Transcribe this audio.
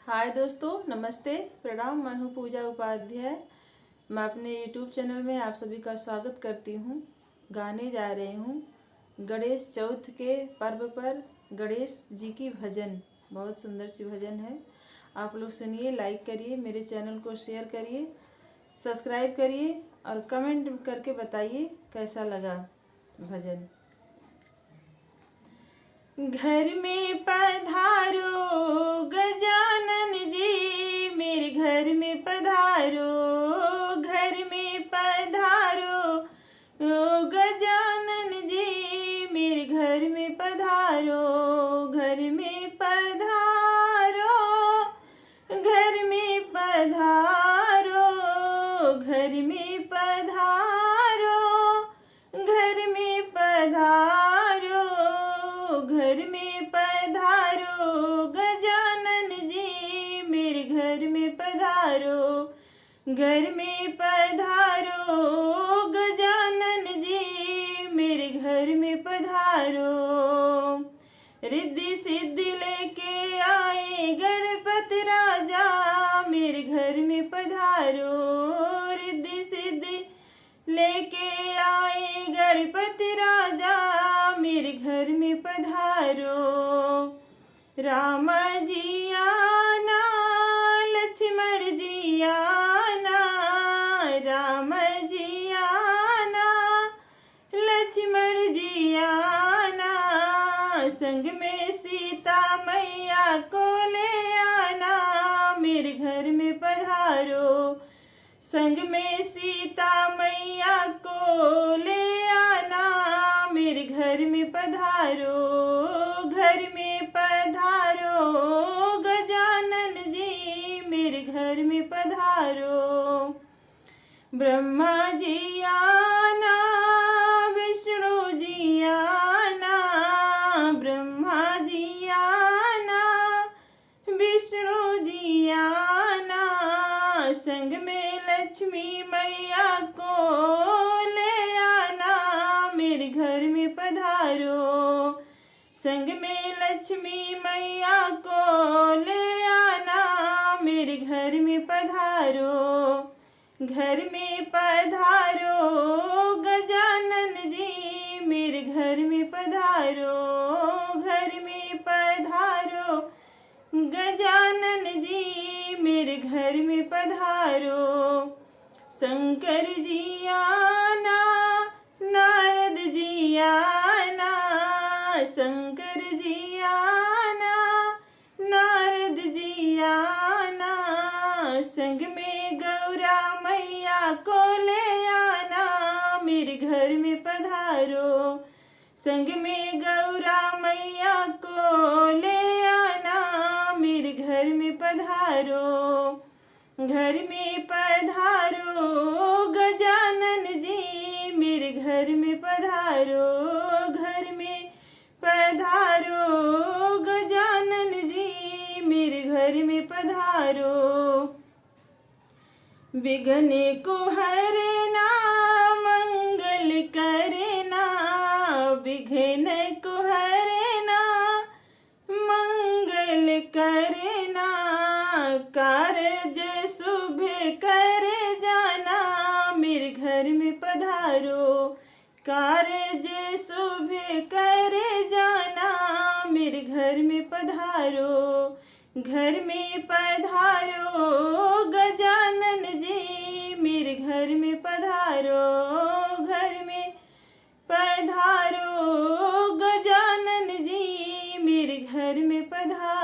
हाय दोस्तों, नमस्ते, प्रणाम। मैं हूँ पूजा उपाध्याय। मैं अपने यूट्यूब चैनल में आप सभी का स्वागत करती हूँ। गाने जा रही हूँ गणेश चौथ के पर्व पर गणेश जी की भजन। बहुत सुंदर सी भजन है। आप लोग सुनिए, लाइक करिए, मेरे चैनल को शेयर करिए, सब्सक्राइब करिए और कमेंट करके बताइए कैसा लगा भजन। घर में पधारो गजानन जी, मेरे घर में पधारो, घर में पधारो गजानन जी, मेरे घर में पधारो, घर में पधारो, घर में पधारो, घर में पधारो, घर में पधारो, घर में पधारो गजानन जी, मेरे घर में पधारो, घर में पधारो गजानन जी, मेरे घर में पधारो। रिद्धि सिद्धि लेके आए गणपति राजा, मेरे घर में पधारो, रिद्धि सिद्धि लेके आए गणपति राजा, मेरे घर में पधारो। राम जी आना, लक्ष्मण जी आना, राम जी आना, लक्ष्मण जी आना, संग में सीता मैया को ले आना, मेरे घर में पधारो, संग में सीता मैया को ले आना, मेरे घर में पधारो, घर में पधारो गजानन जी, मेरे घर में पधारो। ब्रह्मा जी आना, विष्णु जी आना, ब्रह्मा जी आना, विष्णु जी आना, संग में लक्ष्मी मैया को ले आना, मेरे घर में पधारो, संग में लक्ष्मी मैया को ले आना, मेरे घर में पधारो, घर में पधारो गजानन जी, मेरे घर में पधारो, घर में पधारो गजानन जी, मेरे घर में पधारो। शंकर जी आना, नारद जी आना, शंकर जी आना, नारद जी आना, संग में गौरा मैया को ले आना, मेरे घर में पधारो, संग में गौरा मैया को ले आना, मेरे घर में पधारो, घर में पधारो गजानन जी, मेरे घर में पधारो, घर में पधारो गजानन जी, मेरे घर में पधारो। विघ्न को हरना, मंगल करना, विघ्न को हरना, मंगल करना, कारज शुभ कर जाना, मेरे घर में पधारो, कारज शुभ कर जाना, मेरे घर में पधारो, घर में पधारो गजानन जी, मेरे घर में पधारो, घर में पधारो गजानन जी, मेरे घर में पधारो।